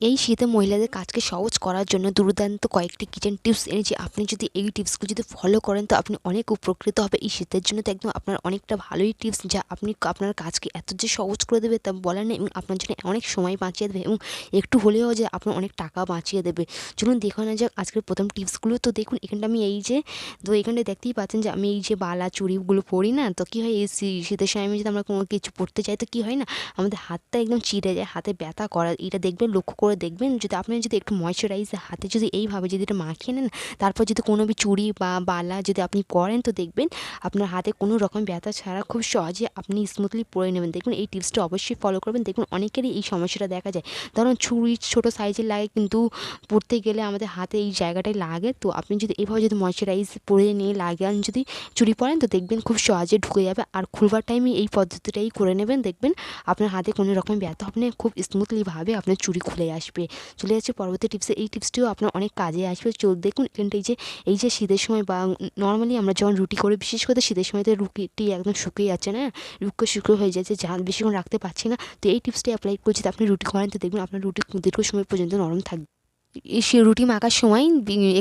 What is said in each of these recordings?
এই শীতে মহিলাদের কাজকে সহজ করার জন্য দুর্দান্ত কয়েকটি কিচেন টিপস এনেছি। আপনি যদি এই টিপসগুলো যদি ফলো করেন তো আপনি অনেক উপকৃত হবে। এই শীতের জন্য তো একদম আপনার অনেকটা ভালোই টিপস, যা আপনি আপনার কাজকে এত যে সহজ করে দেবে তা বলার নেই, এবং আপনার জন্য অনেক সময় বাঁচিয়ে দেবে এবং একটু হলেও যে আপনার অনেক টাকা বাঁচিয়ে দেবে। চলুন দেখে নেওয়া যাক আজকের প্রথম টিপসগুলো। তো দেখুন এখানটা আমি এই যে এখানটায় দেখতেই পাচ্ছেন যে আমি এই যে বালা চুড়িগুলো পরি না, তো কী হয় এই শীতের সময় আমি যদি আমরা কোনো কিছু পরতে চাই তো কী হয় না, আমাদের হাতটা একদম চিড়ে যায়, হাতে ব্যথা করা। এটা দেখবেন, লক্ষ্য করে দেখবেন, যদি আপনি যদি একটু ময়শ্চারাইজ হাতে যদি এইভাবে যদি এটা মাখিয়ে নেন, তারপর যদি কোনো চুড়ি বা বালা যদি আপনি পরেন তো দেখবেন আপনার হাতে কোনো রকম ব্যথা ছাড়া খুব সহজে আপনি স্মুথলি পরে নেবেন। দেখুন এই টিপসটা অবশ্যই ফলো করবেন। দেখুন অনেকেরই এই সমস্যাটা দেখা যায়, ধরুন চুড়ি ছোটো সাইজের লাগে কিন্তু পরতে গেলে আমাদের হাতে এই জায়গাটায় লাগে। তো আপনি যদি এইভাবে যদি ময়শ্চারাইজ পরে নিয়ে লাগান, যদি চুড়ি পরেন তো দেখবেন খুব সহজে ঢুকে যাবে। আর খুলবার টাইমে এই পদ্ধতিটাই করে নেবেন, দেখবেন আপনার হাতে কোনো রকম ব্যথা হবে না, খুব স্মুথলিভাবে আপনার চুড়ি খুলে আসবে। চলে যাচ্ছে পরবর্তী টিপসে। এই টিপসটিও আপনার অনেক কাজে আসবে। দেখুন এখানটা এই যে শীতের সময় বা নর্মালি আমরা যখন রুটি করি, বিশেষ করে শীতের সময় তো রুটিটি একদম শুকিয়ে যাচ্ছে না, রুক্ষ শুকনো হয়ে যাচ্ছে, যা বেশিক্ষণ রাখতে পারছি না। তো এই টিপসটি অ্যাপ্লাই করে যদি আপনি রুটি করেন তো দেখবেন আপনার রুটি দীর্ঘ সময় পর্যন্ত নরম থাকবে। সে রুটি মাখার সময়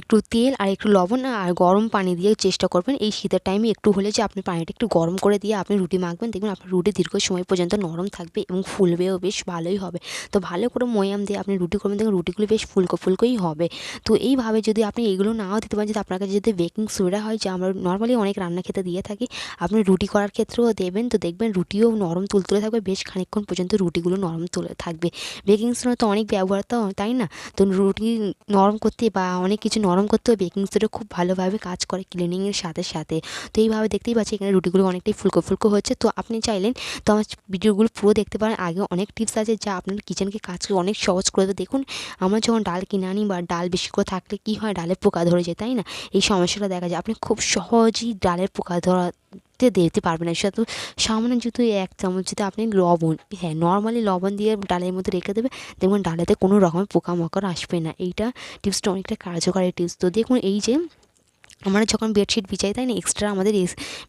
একটু তেল আর একটু লবণ আর গরম পানি দিয়ে চেষ্টা করবেন এই শীতের টাইমে একটু হলে যে আপনি পানিটা একটু গরম করে দিয়ে আপনি রুটি মাখবেন, দেখবেন আপনার রুটি দীর্ঘ সময় পর্যন্ত নরম থাকবে এবং ফুলবেও বেশ ভালোই হবে। তো ভালো করে ময়াম দিয়ে আপনি রুটি করবেন, দেখবেন রুটিগুলো বেশ ফুলকো ফুলকোই হবে। তো এইভাবে যদি আপনি এগুলো নাও দিতে পারেন, যদি আপনার কাছে যদি বেকিং সোডা হয়, যে আমরা নর্মালি অনেক রান্না খেতে দিয়ে থাকি, আপনি রুটি করার ক্ষেত্রেও দেবেন, তো দেখবেন রুটিও নরম তুলতুলে থাকবে, বেশ খানিকক্ষণ পর্যন্ত রুটিগুলো নরম তুলে থাকবে। বেকিং সোডা তো অনেক ব্যবহার, তো তাই না? তো রুটি নরম করতে বা অনেক কিছু নরম করতেও বেকিং সোডা খুব ভালোভাবে কাজ করে ক্লিনিংয়ের সাথে সাথে। তো এইভাবে দেখতেই পাচ্ছি এখানে রুটিগুলো অনেকটাই ফুলকো ফুলকো হচ্ছে। তো আপনি চাইলেন তো আমার ভিডিওগুলো পুরো দেখতে পারেন। আগে অনেক টিপস আছে যা আপনার কিচেনকে কাজকে অনেক সহজ করে দেবে। দেখুন আমরা যখন ডাল কিনে আনি বা ডাল বেশি করে থাকলে কী হয়, ডালে পোকা ধরে যায়, তাই না? এই সমস্যাটা দেখা যায়। আপনি খুব সহজেই ডালের পোকা দিতে পারবেন না। সেটা তো সামান্য যদি 1 চামচ যদি আপনি লবণ, হ্যাঁ নর্মালি লবণ দিয়ে ডালের মধ্যে রেখে দেবে, দেখবেন ডালেতে কোনো রকমের পোকামাকড় আসবে না। এইটা টিপসটা অনেকটা কার্যকরী টিপস। তো দেখুন এই যে আমরা যখন বেডশিট বিছাই, তাই না, এক্সট্রা আমাদের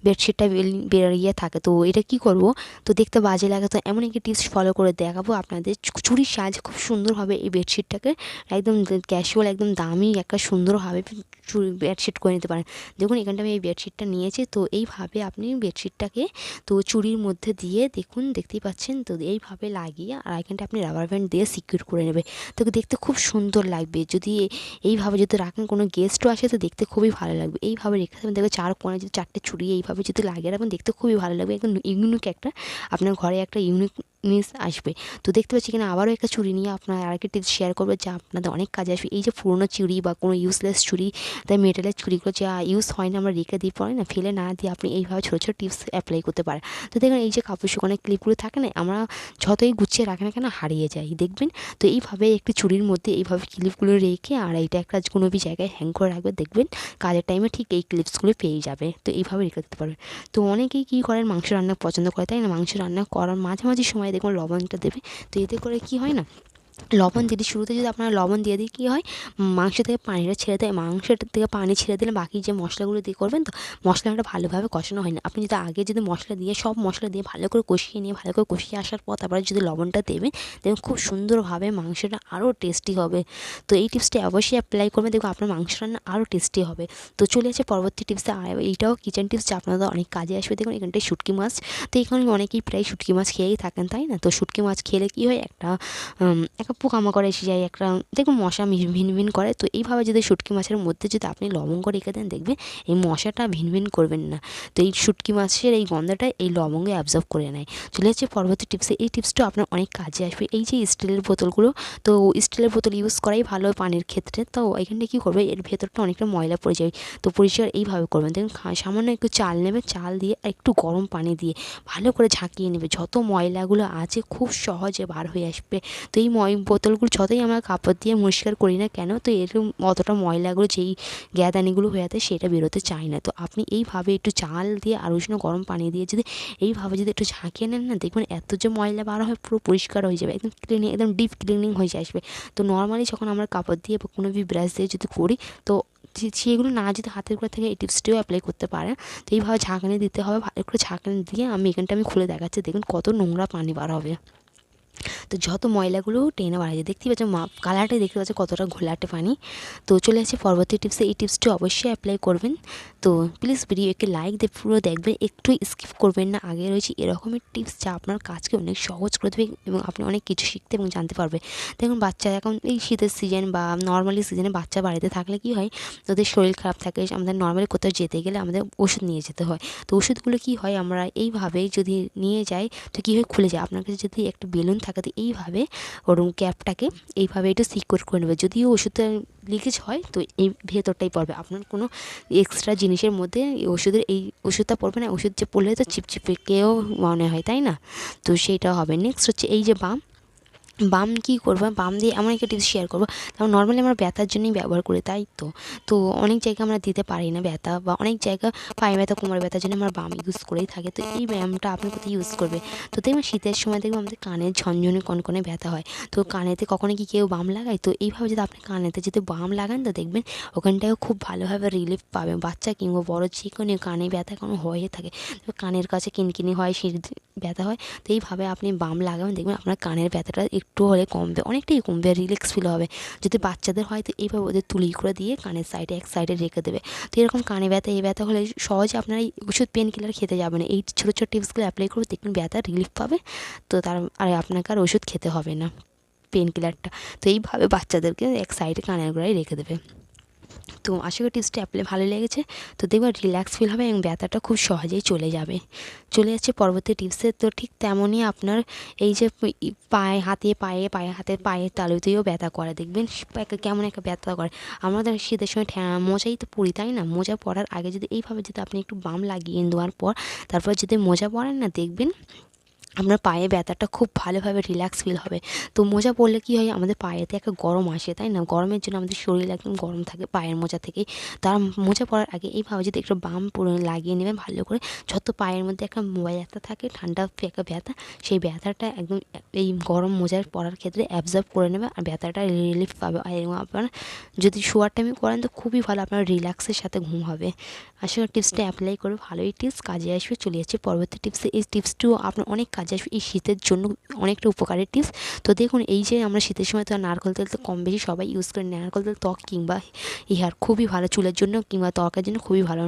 বেডশিটটা বেরিয়ে থাকে, তো এটা কী করব, তো দেখতে বাজে লাগে, তো এমন একটি টিপস ফলো করে দেখাবো আপনাদের। চুড়ির সাহায্যে খুব সুন্দরভাবে এই বেডশিটটাকে একদম ক্যাজুয়াল, একদম দামি একটা সুন্দরভাবে বেডশিট করে নিতে পারেন। দেখুন এখানটা আমি এই বেডশিটটা নিয়েছি, তো এইভাবে আপনি বেডশিটটাকে তো চুড়ির মধ্যে দিয়ে দেখুন, দেখতেই পাচ্ছেন, তো এইভাবে লাগিয়ে আর এখানটা আপনি রাবার ব্যান্ড দিয়ে সিকিউর করে নেবে, তো দেখতে খুব সুন্দর লাগবে। যদি এইভাবে যদি রাখেন, কোনো গেস্টও আসে তো দেখতে খুবই ভালো লাগবে। এইভাবে রেখে দেবেন, দেখবে 4 কোণে যদি 4টে চুড়ি এইভাবে যদি লাগিয়ে রাখবেন, দেখতে খুবই ভালো লাগবে। একদম ইউনিক একটা আপনার ঘরে একটা ইউনিকনেস আসবে। তো দেখতে পাচ্ছি এখানে আবারও একটা চুড়ি নিয়ে আপনার আরেকটা টিপস শেয়ার করবো, যা আপনাদের অনেক কাজে আসবে। এই যে পুরোনো চুড়ি বা কোনো ইউজলেস চুড়ি, তাই মেটালের চুড়িগুলো যা ইউজ হয় না, আমরা রেখে দিই পরে না, ফেলে না দিয়ে আপনি এইভাবে ছোটো ছোটো টিপস অ্যাপ্লাই করতে পারেন। তো দেখুন এই যে কাপড় শুকানোর ক্লিপগুলো থাকে না, আমরা যতই গুছিয়ে রাখি না কেন হারিয়ে যাই, দেখবেন। তো এইভাবে একটি চুড়ির মধ্যে এইভাবে ক্লিপগুলো রেখে আর এইটা একটা কোনো জায়গায় হ্যাং করে রাখবে, দেখবেন কাজের টাইমে ঠিক এই ক্লিপসগুলো পেয়ে যাবে। তো এইভাবে রেখে দিতে পারবে। তো অনেকেই কী করেন, মাংস রান্না পছন্দ করে, তাই না? মাংস রান্না করার মাঝে মাঝে সময় দেখুন লবণটা দেবে, তো এতে করে কী হয় না, লবণ দিলে শুরুতে যদি আপনারা লবণ দিয়ে দিই কী হয়, মাংস থেকে পানিটা ছেড়ে দেয়, মাংসটা থেকে পানি ছেড়ে দিলে বাকি যে মশলাগুলো দিয়ে করবেন তো মশলাটা ভালোভাবে কষানো হয় না। আপনি যদি আগে যদি মশলা দিয়ে সব মশলা দিয়ে ভালো করে কষিয়ে নিয়ে, ভালো করে কষিয়ে আসার পর তারপরে যদি লবণটা দেবেন, দেখবেন খুব সুন্দরভাবে মাংসটা আরও টেস্টি হবে। তো এই টিপসটি অবশ্যই অ্যাপ্লাই করবেন, দেখুন আপনার মাংস রান্না আরও টেস্টি হবে। তো চলে আসে পরবর্তী টিপসে, এইটাও কিচেন টিপস যা আপনাদের অনেক কাজে আসবে। দেখুন এখানটায় শুটকি মাছ, তো এখানে অনেকেই প্রায় শুটকি মাছ খেয়েই থাকেন, তাই না? তো শুটকি মাছ খেলে কী হয়, একটা পোকামাকড় এসে যায়, একটা দেখুন মশা ভিনভিন করে। তো এইভাবে যদি শুটকি মাছের মধ্যে যদি আপনি লবঙ্গ রেখে দেন, দেখবেন এই মশাটা ভিনভিন করবেন না। তো এই শুটকি মাছের এই গন্ধটা এই লবঙ্গে অ্যাবজর্ব করে নেয়। চলে যাচ্ছে পরবর্তী টিপসে। এই টিপসটাও আপনার অনেক কাজে আসবে। এই যে স্টিলের বোতলগুলো, তো স্টিলের বোতল ইউজ করাই ভালো পানির ক্ষেত্রে। তো এখানটা কী করবে, এর ভেতরটা অনেকটা ময়লা পড়ে যায়, তো পরিষ্কার এইভাবে করবেন। দেখুন সামান্য একটু চাল নেবে, চাল দিয়ে আর একটু গরম পানি দিয়ে ভালো করে ঝাঁকিয়ে নেবে, যত ময়লাগুলো আছে খুব সহজে বার হয়ে আসবে। তো এই বোতলগুলো যতই আমরা কাপড় দিয়ে পরিষ্কার করি না কেন, তো এরকম অতটা ময়লাগুলো যেই গ্যাদানিগুলো হয়ে থাকে সেটা বেরোতে চায় না। তো আপনি এইভাবে একটু চাল দিয়ে আর উষ্ণ গরম পানি দিয়ে যদি এইভাবে যদি একটু ঝাঁকিয়ে নেন না, দেখবেন এত যে ময়লা বার হয় পুরো পরিষ্কার হয়ে যাবে, একদম ক্লিনিং, একদম ডিপ ক্লিনিং হয়ে আসবে। তো নর্মালি যখন আমরা কাপড় দিয়ে বা কোনো ব্রাশ দিয়ে যদি করি, তো সেগুলো না যদি হাতের উপর থেকে এই টিপসটিও অ্যাপ্লাই করতে পারেন। তো এইভাবে ঝাঁকানি দিতে হবে, ভালো করে ঝাঁকানি দিয়ে আমি এখানটা খুলে দেখাচ্ছি, দেখুন কত নোংরা পানি বার হবে। তো তো যত ময়লাগুলো টেনে বার হয়ে যায়। দেখতেই পাচ্ছ কালারটাই দেখতে পাচ্ছ কতটা ঘোলাটে পানি। তো চলে আসছে পরবর্তী টিপসে। এই টিপসটি অবশ্যই অ্যাপ্লাই করবেন। তো প্লিজ ভিডিও একটি লাইক দিয়ে পুরো দেখবেন, একটু স্কিপ করবেন না। আগে রয়েছে এরকমের টিপস যা আপনার কাজকে অনেক সহজ করে দেবে এবং আপনি অনেক কিছু শিখতে এবং জানতে পারবে। দেখুন বাচ্চা এখন এই শীতের সিজন বা নর্মালি সিজনে বাচ্চা বাড়িতে থাকলে কী হয়, ওদের শরীর খারাপ থাকে, আমাদের নর্মালি কোথাও যেতে গেলে আমাদের ওষুধ নিয়ে যেতে হয়। তো ওষুধগুলো কী হয়, আমরা এইভাবে যদি নিয়ে যাই তো কী হয়, খুলে যায়। আপনার কাছে যদি একটা বেলুন থাকে তো এইভাবে ওরকম ক্যাপটাকে এইভাবে একটু সিকিউর করে নেবে। যদিও ওষুধটা লিকেজ হয় তো এই ভেতরটাই পড়বে, আপনার কোনো এক্সট্রা জিনিসের মধ্যে এই ওষুধটা পড়বে না। ওষুধ যে পড়লে তো চিপচিপেকেও মনে হয়, তাই না? তো সেইটা হবে। নেক্সট হচ্ছে এই যে বাম কী করবো, বাম দিয়ে এমন একটা টিপস শেয়ার করবো। তারপর নর্মালি আমরা ব্যথার জন্যই ব্যবহার করি, তাই তো। তো অনেক জায়গায় আমরা দিতে পারি না ব্যথা, বা অনেক জায়গা পায়ে ব্যথা, কোমরে ব্যথার জন্য আমরা বাম ইউজ করেই থাকি। তো এই ব্যায়ামটা আপনি কোথায় ইউজ করবে? তো দেখবেন শীতের সময় দেখবেন আমাদের কানের ঝনঝনে কনকনে ব্যথা হয়। তো কানেতে কখনো কি কেউ বাম লাগায়? তো এইভাবে যদি আপনি কানেতে যদি বাম লাগান তো দেখবেন ওখানটায়ও খুব ভালোভাবে রিলিফ পাবেন। বাচ্চা কিংবা বড় যে কোনো কানে ব্যথা কোনো হয়ে থাকে, কানের কাছে কিনকিনি হয়, ব্যথা হয়। তো এইভাবে আপনি বাম লাগাবেন, দেখবেন আপনার কানের ব্যথাটা একটু হলে কমবে, অনেকটাই কমবে, রিল্যাক্স ফিল হবে। যদি বাচ্চাদের হয় তো এইভাবে ওদের তুলি করে দিয়ে কানের সাইডে এক সাইডে রেখে দেবে। তো এরকম কানে ব্যথা এই ব্যথা হলে সহজে আপনারা এই ওষুধ পেন কিলার খেতে যাবে না। এই ছোটো ছোটো টিপসগুলো অ্যাপ্লাই করবে, দেখবেন ব্যথা রিলিফ পাবে। তো আর আপনাকে আর ওষুধ খেতে হবে না, পেন কিলারটা। তো এইভাবে বাচ্চাদেরকে এক সাইডে কানের গোড়ায় রেখে দেবে। তো আশা করি টিপসটা অ্যাপ্লাই ভালো লেগেছে। তো দেখবেন রিল্যাক্স ফিল হবে এবং ব্যথাটা খুব সহজেই চলে যাবে। চলে যাচ্ছে পরবর্তী টিপসে। তো ঠিক তেমনই আপনার এই যে পায়ের তালুতেও ব্যথা করে, দেখবেন কেমন একটা ব্যথা করে। আমাদের শীতের সময় মোজাই তো পরি, তাই না? মোজা পরার আগে যদি এইভাবে যদি আপনি একটু বাম লাগিয়ে দেওয়ার পর তারপর যদি মোজা পরেন না, দেখবেন আপনার পায়ে ব্যথাটা খুব ভালোভাবে রিল্যাক্স ফিল হবে। তো মোজা পরলে কী হয়, আমাদের পায়েতে একটা গরম আসে, তাই না? গরমের জন্য আমাদের শরীর একদম গরম থাকে পায়ের মোজা থেকেই। তার মোজা পরার আগে এইভাবে যদি একটু বাম লাগিয়ে নেবেন ভালো করে, যত পায়ের মধ্যে একটা ব্যথা থাকে, ঠান্ডা একটা ব্যথা, সেই ব্যথাটা একদম এই গরম মোজা পরার ক্ষেত্রে অ্যাবজর্ব করে নেবে আর ব্যথাটা রিলিফ পাবে। আর এবং আপনার যদি শোয়ার টাইমে করেন তো খুবই ভালো, আপনার রিল্যাক্সের সাথে ঘুম হবে। আসলে টিপসটা অ্যাপ্লাই করে ভালোই টিপস কাজে আসবে। চলে যাচ্ছে পরবর্তী টিপসে। এই টিপসটিও আপনার অনেক কাজে আসবে, এই শীতের জন্য অনেকটা উপকারী টিপস। তো দেখুন এই যে আমরা শীতের সময় তো নারকেল তেল তো কম বেশি সবাই ইউজ করি। নারকেল তেল ত্বক কিংবা হেয়ার খুবই ভালো, চুলের জন্য কিংবা ত্বকের জন্য খুবই ভালো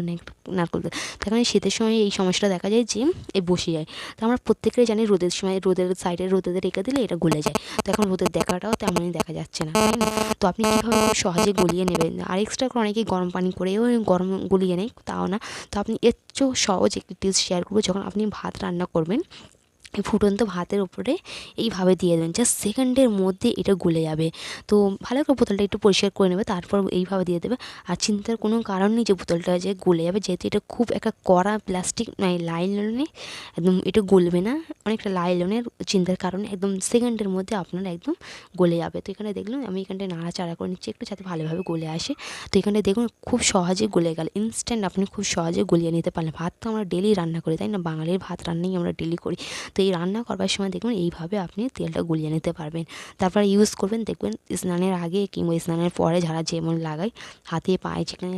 নারকেল তেল। তার শীতের সময় এই সমস্যাটা দেখা যায় যে বসে যায়। তো আমরা প্রত্যেকেই জানি রোদের সময় রোদের সাইডে রোদে রেখে দিলে এটা গলে যায়। তো এখন রোদের দেখাটাও তেমনই দেখা যাচ্ছে না, তাই না? তো আপনি কীভাবে খুব সহজে গলিয়ে নেবেন, আর এক্সট্রা করে অনেকেই গরম পানি করেও গরম গলিয়ে নেয়, তাও না। তো আপনি এর চেয়েও সহজ একটি টিপস শেয়ার করবো। যখন আপনি ভাত রান্না করবেন, এই ফুটন্ত ভাতের উপরে এইভাবে দিয়ে দেবেন, জাস্ট সেকেন্ডের মধ্যে এটা গলে যাবে। তো ভালো করে বোতলটা একটু পরিষ্কার করে নেবে, তারপর এইভাবে দিয়ে দেবে। আর চিন্তার কোনো কারণ নেই যে বোতলটা যে গলে যাবে, যেহেতু এটা খুব একটা কড়া প্লাস্টিক নয়, লাইলনে একদম এটা গলবে না। অনেকটা লাইলনের চিন্তার কারণে একদম সেকেন্ডের মধ্যে আপনার একদম গলে যাবে। তো এখানে দেখলাম আমি এখানটায় নাড়াচাড়া করে নিচ্ছি একটু, যাতে ভালোভাবে গলে আসে। তো এখানে দেখুন খুব সহজে গলে গেল, ইনস্ট্যান্ট আপনি খুব সহজে গলিয়ে নিতে পারলেন। ভাত তো আমরা ডেলি রান্না করি, তাই না? বাঙালির ভাত রান্নাই আমরা ডেলি করি। তো এই রান্না করবার সময় দেখবেন এইভাবে আপনি তেলটা গলিয়ে নিতে পারবেন। তারপর ইউজ করবেন, দেখবেন স্নানের আগে কিংবা স্নানের পরে যারা যেমন লাগায়, হাতে পায়ে যেখানে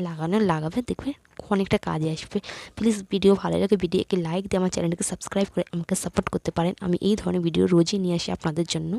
লাগাবে, দেখবেন অনেকটা কাজে আসবে। প্লিজ ভিডিও ভালো লাগে ভিডিওকে লাইক দিয়ে আমার চ্যানেলটাকে সাবস্ক্রাইব করে আমাকে সাপোর্ট করতে পারেন। আমি এই ধরনের ভিডিও রোজই নিয়ে আসি আপনাদের জন্য।